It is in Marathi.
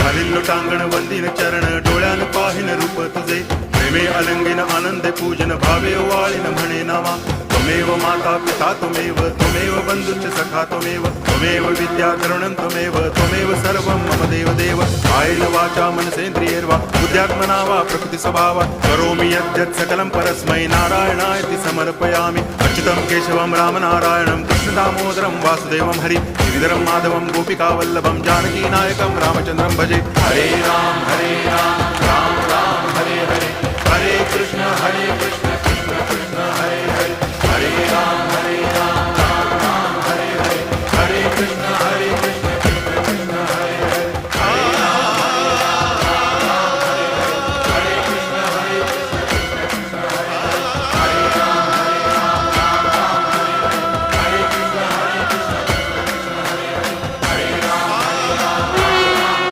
घालील लोटांगण वंदीन चरण डोळ्यान पाहिन रूप तुझे प्रेमे अलंगिन आनंदे पूजन भावे वाळीन म्हणे नामा त्वमेव माता पिता त्वमेव बंधुश्च सखा त्वमेव विद्या तरुणं त्वमेव सर्वं मम देव कायेन वाचा मनसेन्द्रियैर्वा बुद्ध्यात्मना वा प्रकृति स्वभावात् करोमि यद्यत् सकलं परस्मै नारायणायति समर्पयामि अच्युतं केशवं रामनारायणं कृष्णदामोदरं वासुदेवं हरि गिरिधरं माधवं गोपिकावल्लभं जानकीनायकं रामचन्द्रं भजे हरे राम राम राम हरे हरे हरे कृष्ण